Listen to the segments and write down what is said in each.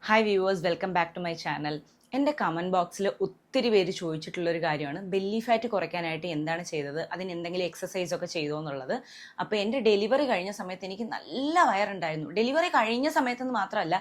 Hi viewers, welcome back to my channel. എൻ്റെ comment ബോക്സിൽ ഒത്തിരി പേര് ചോദിച്ചിട്ടുള്ളൊരു കാര്യമാണ് ബെല്ലി ഫാറ്റ് കുറയ്ക്കാനായിട്ട് എന്താണ് ചെയ്തത്, അതിന് എന്തെങ്കിലും എക്സസൈസ് ഒക്കെ ചെയ്തോ എന്നുള്ളത്. അപ്പോൾ എൻ്റെ ഡെലിവറി കഴിഞ്ഞ സമയത്ത് എനിക്ക് നല്ല വയറുണ്ടായിരുന്നു. ഡെലിവറി കഴിഞ്ഞ സമയത്തെന്ന് മാത്രമല്ല,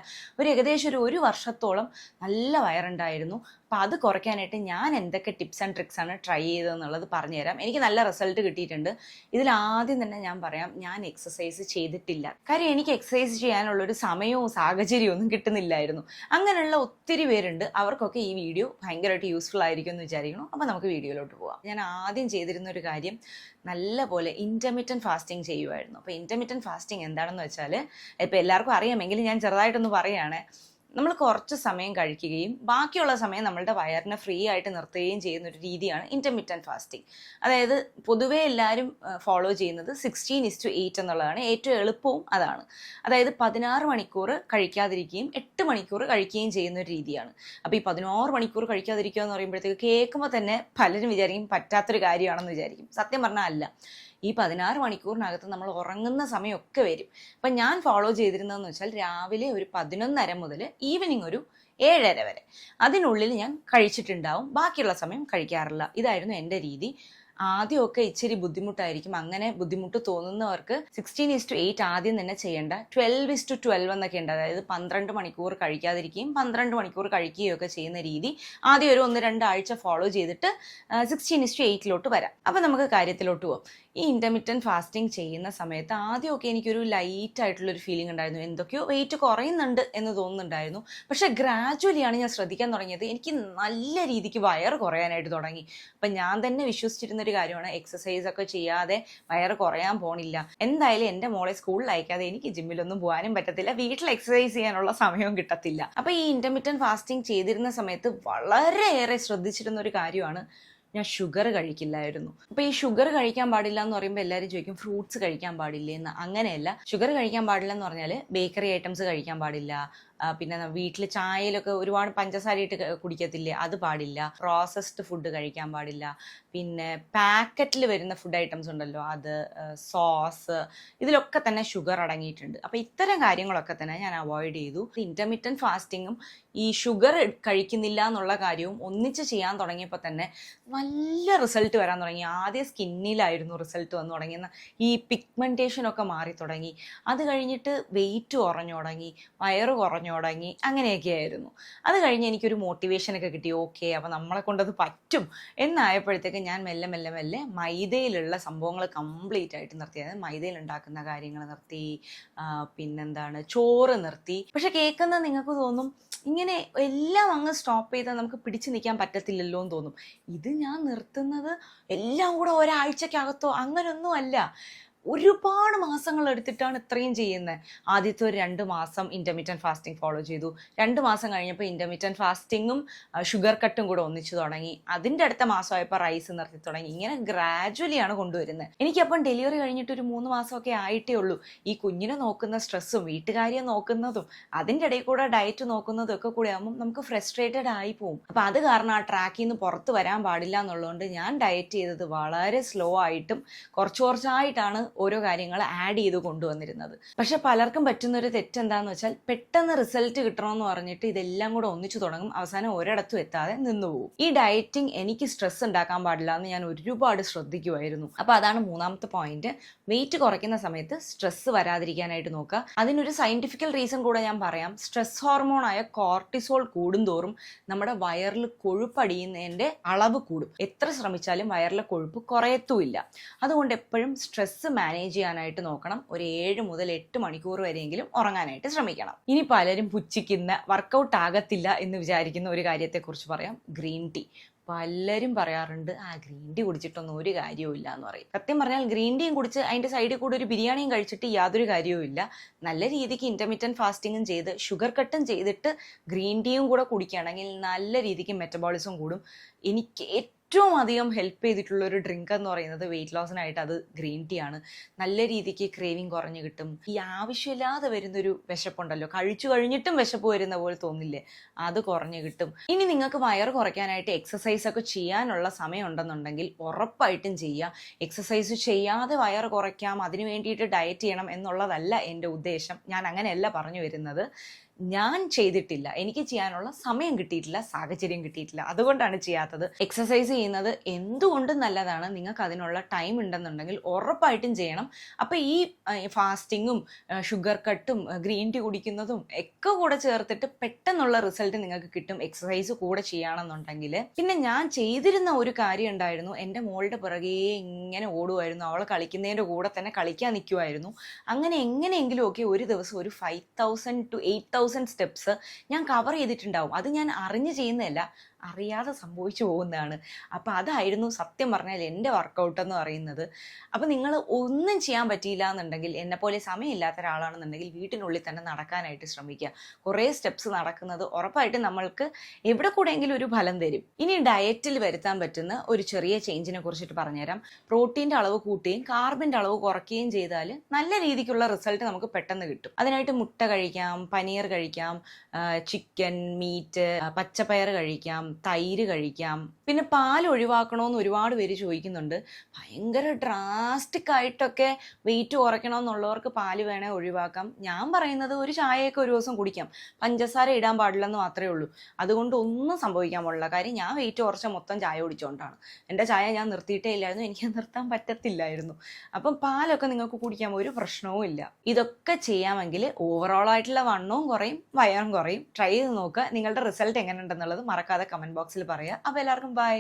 ഏകദേശം ഒരു വർഷത്തോളം നല്ല വയറുണ്ടായിരുന്നു. അപ്പോൾ അത് കുറയ്ക്കാനായിട്ട് ഞാൻ എന്തൊക്കെ ടിപ്സ് ആൻഡ് ട്രിക്സ് ആണ് ട്രൈ ചെയ്തതെന്നുള്ളത് പറഞ്ഞുതരാം. എനിക്ക് നല്ല റിസൾട്ട് കിട്ടിയിട്ടുണ്ട്. ഇതിലാദ്യം തന്നെ ഞാൻ പറയാം, ഞാൻ എക്സസൈസ് ചെയ്തിട്ടില്ല. കാര്യം എനിക്ക് എക്സസൈസ് ചെയ്യാനുള്ളൊരു സമയവും സാഹചര്യവും ഒന്നും കിട്ടുന്നില്ലായിരുന്നു. അങ്ങനെയുള്ള ഒത്തിരി പേരുണ്ട്. അവർക്കൊക്കെ ഈ വീഡിയോ ഭയങ്കരമായിട്ട് യൂസ്ഫുൾ ആയിരിക്കും എന്ന് വിചാരിക്കണം. അപ്പോൾ നമുക്ക് വീഡിയോയിലോട്ട് പോവാം. ഞാൻ ആദ്യം ചെയ്തിരുന്ന ഒരു കാര്യം, നല്ലപോലെ ഇൻ്റർമിറ്റൻറ്റ് ഫാസ്റ്റിംഗ് ചെയ്യുമായിരുന്നു. അപ്പോൾ ഇൻ്റർമിറ്റൻറ്റ് ഫാസ്റ്റിംഗ് എന്താണെന്ന് വെച്ചാൽ, ഇപ്പോൾ എല്ലാവർക്കും അറിയാമെങ്കിലും ഞാൻ ചെറുതായിട്ടൊന്ന് പറയുകയാണ്. നമ്മൾ കുറച്ച് സമയം കഴിക്കുകയും ബാക്കിയുള്ള സമയം നമ്മളുടെ വയറിനെ ഫ്രീ ആയിട്ട് നിർത്തുകയും ചെയ്യുന്ന ഒരു രീതിയാണ് ഇൻ്റർമിറ്റൻറ്റ് ഫാസ്റ്റിംഗ്. അതായത് പൊതുവേ എല്ലാവരും ഫോളോ ചെയ്യുന്നത് 16:8 എന്നുള്ളതാണ്. ഏറ്റവും എളുപ്പവും അതാണ്. അതായത് 16 മണിക്കൂർ കഴിക്കാതിരിക്കുകയും 8 മണിക്കൂർ കഴിക്കുകയും ചെയ്യുന്ന ഒരു രീതിയാണ്. അപ്പോൾ ഈ 16 മണിക്കൂർ കഴിക്കാതിരിക്കുക എന്ന് പറയുമ്പോഴത്തേക്ക് കേൾക്കുമ്പോൾ തന്നെ പലരും വിചാരിക്കും പറ്റാത്തൊരു കാര്യമാണെന്ന് വിചാരിക്കും. സത്യം പറഞ്ഞാൽ അല്ല. ഈ 16 മണിക്കൂറിനകത്ത് നമ്മൾ ഉറങ്ങുന്ന സമയമൊക്കെ വരും. അപ്പം ഞാൻ ഫോളോ ചെയ്തിരുന്നതെന്ന് വെച്ചാൽ, രാവിലെ ഒരു 11:30 മുതൽ ഈവനിങ് ഒരു 7:30 വരെ അതിനുള്ളിൽ ഞാൻ കഴിച്ചിട്ടുണ്ടാവും. ബാക്കിയുള്ള സമയം കഴിക്കാറില്ല. ഇതായിരുന്നു എൻ്റെ രീതി. ആദ്യമൊക്കെ ഇച്ചിരി ബുദ്ധിമുട്ടായിരിക്കും. അങ്ങനെ ബുദ്ധിമുട്ട് തോന്നുന്നവർക്ക് 16:8 ആദ്യം തന്നെ ചെയ്യേണ്ട. 12:12 എന്നൊക്കെ ഉണ്ട്. അതായത് 12 മണിക്കൂർ കഴിക്കാതിരിക്കുകയും 12 മണിക്കൂർ കഴിക്കുകയും ഒക്കെ ചെയ്യുന്ന രീതി ആദ്യം ഒരു 1-2 ആഴ്ച ഫോളോ ചെയ്തിട്ട് 16:8 വരാം. അപ്പം നമുക്ക് കാര്യത്തിലോട്ട് പോകാം. ഈ ഇൻ്റർമിറ്റൻറ്റ് ഫാസ്റ്റിംഗ് ചെയ്യുന്ന സമയത്ത് ആദ്യമൊക്കെ എനിക്കൊരു ലൈറ്റ് ആയിട്ടുള്ളൊരു ഫീലിംഗ് ഉണ്ടായിരുന്നു. എന്തൊക്കെയോ വെയിറ്റ് കുറയുന്നുണ്ട് എന്ന് തോന്നുന്നുണ്ടായിരുന്നു. പക്ഷേ ഗ്രാജുവലിയാണ് ഞാൻ ശ്രദ്ധിക്കാൻ തുടങ്ങിയത്. എനിക്ക് നല്ല രീതിക്ക് വയറ് കുറയാനായിട്ട് തുടങ്ങി. അപ്പം ഞാൻ തന്നെ വിശ്വസിച്ചിരുന്നൊരു കാര്യമാണ്, എക്സസൈസ് ഒക്കെ ചെയ്യാതെ വയറ് കുറയാൻ പോണില്ല. എന്തായാലും എൻ്റെ മോളെ സ്കൂളിൽ അയക്കാതെ എനിക്ക് ജിമ്മിലൊന്നും പോകാനും പറ്റത്തില്ല, വീട്ടിൽ എക്സസൈസ് ചെയ്യാനുള്ള സമയവും കിട്ടത്തില്ല. അപ്പോൾ ഈ ഇൻ്റർമിറ്റൻറ്റ് ഫാസ്റ്റിംഗ് ചെയ്തിരുന്ന സമയത്ത് വളരെയേറെ ശ്രദ്ധിച്ചിരുന്ന ഒരു കാര്യമാണ്, ഞാൻ ഷുഗർ കഴിക്കില്ലായിരുന്നു. അപ്പോൾ ഈ ഷുഗർ കഴിക്കാൻ പാടില്ല എന്ന് പറയുമ്പോൾ എല്ലാവരും ചോദിക്കും ഫ്രൂട്ട്സ് കഴിക്കാൻ പാടില്ലേ എന്ന്. അങ്ങനെയല്ല. ഷുഗർ കഴിക്കാൻ പാടില്ല എന്ന് പറഞ്ഞാൽ ബേക്കറി ഐറ്റംസ് കഴിക്കാൻ പാടില്ല. പിന്നെ വീട്ടിൽ ചായയിലൊക്കെ ഒരുപാട് പഞ്ചസാര ഇട്ട് കുടിക്കത്തില്ലേ, അത് പാടില്ല. പ്രോസസ്ഡ് ഫുഡ് കഴിക്കാൻ പാടില്ല. പിന്നെ പാക്കറ്റിൽ വരുന്ന ഫുഡ് ഐറ്റംസ് ഉണ്ടല്ലോ, അത്, സോസ്, ഇതിലൊക്കെ തന്നെ ഷുഗർ അടങ്ങിയിട്ടുണ്ട്. അപ്പോൾ ഇത്തരം കാര്യങ്ങളൊക്കെ തന്നെ ഞാൻ അവോയ്ഡ് ചെയ്തു. ഇൻ്റർമിറ്റൻറ്റ് ഫാസ്റ്റിങ്ങും ഈ ഷുഗർ കഴിക്കുന്നില്ല എന്നുള്ള കാര്യവും ഒന്നിച്ച് ചെയ്യാൻ തുടങ്ങിയപ്പോൾ തന്നെ നല്ല റിസൾട്ട് വരാൻ തുടങ്ങി. ആദ്യം സ്കിന്നിലായിരുന്നു റിസൾട്ട് വന്നു തുടങ്ങി. ഈ പിഗ്മെൻറ്റേഷനൊക്കെ മാറി തുടങ്ങി. അത് കഴിഞ്ഞിട്ട് വെയിറ്റ് കുറഞ്ഞു തുടങ്ങി, വയറ് കുറഞ്ഞു തുടങ്ങി. അങ്ങനെയൊക്കെ ആയിരുന്നു. അത് കഴിഞ്ഞ് എനിക്കൊരു മോട്ടിവേഷനൊക്കെ കിട്ടി. ഓക്കെ, അപ്പോൾ നമ്മളെ കൊണ്ടത് പറ്റും എന്നായപ്പോഴത്തേക്ക് ഞാൻ മെല്ലെ മെല്ലെ മെല്ലെ മൈദയിലുള്ള സംഭവങ്ങൾ കംപ്ലീറ്റ് ആയിട്ട് നിർത്തി. അതായത് മൈദയിൽ ഉണ്ടാക്കുന്ന കാര്യങ്ങൾ നിർത്തി. പിന്നെന്താണ്, ചോറ് നിർത്തി. പക്ഷെ കേൾക്കുന്ന നിങ്ങൾക്ക് തോന്നും, ഇങ്ങനെ എല്ലാം അങ്ങ് സ്റ്റോപ്പ് ചെയ്താൽ നമുക്ക് പിടിച്ചു നിൽക്കാൻ പറ്റത്തില്ലല്ലോ എന്ന് തോന്നും. ഇത് ഞാൻ നിർത്തുന്നത് എല്ലാം കൂടെ ഒരാഴ്ചക്കകത്തോ അങ്ങനൊന്നും അല്ല. ഒരുപാട് മാസങ്ങൾ എടുത്തിട്ടാണ് ഇത്രയും ചെയ്യുന്നത്. ആദ്യത്തെ ഒരു 2 മാസം ഇൻ്റർമിറ്റൻറ്റ് ഫാസ്റ്റിംഗ് ഫോളോ ചെയ്തു. 2 മാസം കഴിഞ്ഞപ്പോൾ ഇൻ്റർമിറ്റൻറ്റ് ഫാസ്റ്റിങ്ങും ഷുഗർ കട്ടും കൂടെ ഒന്നിച്ചു തുടങ്ങി. അതിൻ്റെ അടുത്ത മാസമായപ്പോൾ റൈസ് നിർത്തി തുടങ്ങി. ഇങ്ങനെ ഗ്രാജുവലിയാണ് കൊണ്ടുവരുന്നത്. എനിക്കപ്പം ഡെലിവറി കഴിഞ്ഞിട്ട് ഒരു 3 മാസമൊക്കെ ആയിട്ടേ ഉള്ളൂ. ഈ കുഞ്ഞിനെ നോക്കുന്ന സ്ട്രെസ്സും വീട്ടുകാരിയെ നോക്കുന്നതും അതിൻ്റെ ഇടയിൽ കൂടെ ഡയറ്റ് നോക്കുന്നതും ഒക്കെ കൂടെ ആകുമ്പോൾ നമുക്ക് ഫ്രസ്ട്രേറ്റഡ് ആയി പോകും. അപ്പം അത് കാരണം ആ ട്രാക്കിൽ നിന്ന് പുറത്ത് വരാൻ പാടില്ല എന്നുള്ളതുകൊണ്ട് ഞാൻ ഡയറ്റ് ചെയ്തത് വളരെ സ്ലോ ആയിട്ടും കുറച്ചായിട്ടാണ് ഓരോ കാര്യങ്ങൾ ആഡ് ചെയ്ത് കൊണ്ടുവന്നിരുന്നത്. പക്ഷെ പലർക്കും പറ്റുന്നൊരു തെറ്റെന്താന്ന് വെച്ചാൽ, പെട്ടെന്ന് റിസൾട്ട് കിട്ടണമെന്ന് പറഞ്ഞിട്ട് ഇതെല്ലാം കൂടെ ഒന്നിച്ചു തുടങ്ങും. അവസാനം ഒരിടത്തും എത്താതെ നിന്നുപോകും. ഈ ഡയറ്റിംഗ് എനിക്ക് സ്ട്രെസ് ഉണ്ടാക്കാൻ പാടില്ല എന്ന് ഞാൻ ഒരുപാട് ശ്രദ്ധിക്കുമായിരുന്നു. അപ്പോൾ അതാണ് 3ാമത്തെ പോയിന്റ്. വെയിറ്റ് കുറയ്ക്കുന്ന സമയത്ത് സ്ട്രെസ് വരാതിരിക്കാനായിട്ട് നോക്കുക. അതിനൊരു സയന്റിഫിക്കൽ റീസൺ കൂടെ ഞാൻ പറയാം. സ്ട്രെസ് ഹോർമോണായ കോർട്ടിസോൾ കൂടുന്തോറും നമ്മുടെ വയറിൽ കൊഴുപ്പടിയുന്നതിൻ്റെ അളവ് കൂടും. എത്ര ശ്രമിച്ചാലും വയറിലെ കൊഴുപ്പ് കുറയത്തുമില്ല. അതുകൊണ്ട് എപ്പോഴും സ്ട്രെസ് മാനേജ് ചെയ്യാനായിട്ട് നോക്കണം. ഒരു 7 മുതൽ 8 മണിക്കൂർ വരെയെങ്കിലും ഉറങ്ങാനായിട്ട് ശ്രമിക്കണം. ഇനി പലരും പുച്ഛിക്കുന്ന, വർക്കൗട്ട് ആകത്തില്ല എന്ന് വിചാരിക്കുന്ന ഒരു കാര്യത്തെക്കുറിച്ച് പറയാം, ഗ്രീൻ ടീ. പലരും പറയാറുണ്ട്, ഗ്രീൻ ടീ കുടിച്ചിട്ടൊന്നും ഒരു കാര്യവും ഇല്ല എന്ന് പറയും. സത്യം പറഞ്ഞാൽ ഗ്രീൻ ടീയും കുടിച്ച് അതിൻ്റെ സൈഡിൽ കൂടെ ഒരു ബിരിയാണിയും കഴിച്ചിട്ട് യാതൊരു കാര്യവും ഇല്ല. നല്ല രീതിക്ക് ഇൻ്റർമിറ്റൻറ്റ് ഫാസ്റ്റിങ്ങും ചെയ്ത് ഷുഗർ കട്ടും ചെയ്തിട്ട് ഗ്രീൻ ടീയും കൂടെ കുടിക്കുകയാണെങ്കിൽ നല്ല രീതിക്ക് മെറ്റബോളിസം കൂടും. എനിക്ക് ഏറ്റവും അധികം ഹെൽപ്പ് ചെയ്തിട്ടുള്ള ഒരു ഡ്രിങ്ക് എന്ന് പറയുന്നത് വെയിറ്റ് ലോസിനായിട്ട് അത് ഗ്രീൻ ടീ ആണ്. നല്ല രീതിക്ക് ക്രേവിങ് കുറഞ്ഞു കിട്ടും. ഈ ആവശ്യമില്ലാതെ വരുന്നൊരു വിശപ്പുണ്ടല്ലോ, കഴിച്ചു കഴിഞ്ഞിട്ടും വിശപ്പ് വരുന്ന പോലെ തോന്നില്ലേ, അത് കുറഞ്ഞു കിട്ടും. ഇനി നിങ്ങൾക്ക് വയറ് കുറയ്ക്കാനായിട്ട് എക്സസൈസ് ഒക്കെ ചെയ്യാനുള്ള സമയം ഉണ്ടെന്നുണ്ടെങ്കിൽ ഉറപ്പായിട്ടും ചെയ്യുക. എക്സസൈസ് ചെയ്യാതെ വയറ് കുറയ്ക്കാം, അതിന് വേണ്ടിയിട്ട് ഡയറ്റ് ചെയ്യണം എന്നുള്ളതല്ല എൻ്റെ ഉദ്ദേശം. ഞാൻ അങ്ങനെയല്ല പറഞ്ഞു വരുന്നത്. ഞാൻ ചെയ്തിട്ടില്ല, എനിക്ക് ചെയ്യാനുള്ള സമയം കിട്ടിയിട്ടില്ല, സാഹചര്യം കിട്ടിയിട്ടില്ല, അതുകൊണ്ടാണ് ചെയ്യാത്തത്. എക്സസൈസ് ചെയ്യുന്നത് എന്തുകൊണ്ടും നല്ലതാണ്. നിങ്ങൾക്ക് അതിനുള്ള ടൈം ഉണ്ടെന്നുണ്ടെങ്കിൽ ഉറപ്പായിട്ടും ചെയ്യണം. അപ്പോൾ ഈ ഫാസ്റ്റിങ്ങും ഷുഗർ കട്ടും ഗ്രീൻ ടീ കുടിക്കുന്നതും ഒക്കെ കൂടെ ചേർത്തിട്ട് പെട്ടെന്നുള്ള റിസൾട്ട് നിങ്ങൾക്ക് കിട്ടും എക്സസൈസ് കൂടെ ചെയ്യുകയാണെന്നുണ്ടെങ്കിൽ. പിന്നെ ഞാൻ ചെയ്തിരുന്ന ഒരു കാര്യം ഉണ്ടായിരുന്നു, എൻ്റെ മോളുടെ പുറകെ ഇങ്ങനെ ഓടുമായിരുന്നു, അവൾ കളിക്കുന്നതിൻ്റെ കൂടെ തന്നെ കളിക്കാൻ നിൽക്കുമായിരുന്നു. അങ്ങനെ എങ്ങനെയെങ്കിലും ഒക്കെ ഒരു ദിവസം ഒരു 5000 to 8000 സ്റ്റെപ്സ് ഞാൻ കവർ ചെയ്തിട്ടുണ്ടാവും. അത് ഞാൻ അറിഞ്ഞ് ചെയ്യുന്നതല്ല, അറിയാതെ സംഭവിച്ചു പോകുന്നതാണ്. അപ്പോൾ അതായിരുന്നു സത്യം പറഞ്ഞാൽ എൻ്റെ വർക്കൗട്ട് എന്ന് പറയുന്നത്. അപ്പോൾ നിങ്ങൾ ഒന്നും ചെയ്യാൻ പറ്റിയില്ല എന്നുണ്ടെങ്കിൽ, എന്നെപ്പോലെ സമയമില്ലാത്ത ഒരാളാണെന്നുണ്ടെങ്കിൽ വീട്ടിനുള്ളിൽ തന്നെ നടക്കാനായിട്ട് ശ്രമിക്കുക. കുറേ സ്റ്റെപ്സ് നടക്കുന്നത് ഉറപ്പായിട്ടും നമ്മൾക്ക് എവിടെ കൂടെയെങ്കിലും ഒരു ഫലം തരും. ഇനി ഡയറ്റിൽ വരുത്താൻ പറ്റുന്ന ഒരു ചെറിയ ചേഞ്ചിനെ കുറിച്ചിട്ട് പറഞ്ഞുതരാം. പ്രോട്ടീൻ്റെ അളവ് കൂട്ടുകയും കാർബിൻ്റെ അളവ് കുറയ്ക്കുകയും ചെയ്താൽ നല്ല രീതിക്കുള്ള റിസൾട്ട് നമുക്ക് പെട്ടെന്ന് കിട്ടും. അതിനായിട്ട് മുട്ട കഴിക്കാം, പനീർ കഴിക്കാം, ചിക്കൻ, മീറ്റ്, പച്ചപ്പയർ കഴിക്കാം, തൈര് കഴിക്കാം. പിന്നെ പാൽ ഒഴിവാക്കണമെന്ന് ഒരുപാട് പേര് ചോദിക്കുന്നുണ്ട്. ഭയങ്കര ഡ്രാസ്റ്റിക് ആയിട്ടൊക്കെ വെയിറ്റ് കുറയ്ക്കണമെന്നുള്ളവർക്ക് പാല് വേണേൽ ഒഴിവാക്കാം. ഞാൻ പറയുന്നത് ഒരു ചായയൊക്കെ ഒരു ദിവസം കുടിക്കാം, പഞ്ചസാര ഇടാൻ പാടില്ലെന്ന് മാത്രമേ ഉള്ളൂ. അതുകൊണ്ട് ഒന്നും സംഭവിക്കാൻ പാടില്ല. കാര്യം ഞാൻ വെയിറ്റ് കുറച്ച മൊത്തം ചായ കുടിച്ചുകൊണ്ടാണ്. എൻ്റെ ചായ ഞാൻ നിർത്തിയിട്ടേ ഇല്ലായിരുന്നു, എനിക്ക് നിർത്താൻ പറ്റത്തില്ലായിരുന്നു. അപ്പം പാലൊക്കെ നിങ്ങൾക്ക് കുടിക്കാൻ ഒരു പ്രശ്നവും ഇല്ല. ഇതൊക്കെ ചെയ്യാമെങ്കിൽ ഓവറോൾ ആയിട്ടുള്ള വണ്ണവും കുറയും, വയറും കുറയും. ട്രൈ ചെയ്ത് നോക്കുക. നിങ്ങളുടെ റിസൾട്ട് എങ്ങനെ ഉണ്ടെന്നുള്ളത് മറക്കാതെ കമൻറ്റ് ബോക്സിൽ പറയുക. അപ്പോൾ എല്ലാവർക്കും ബൈ.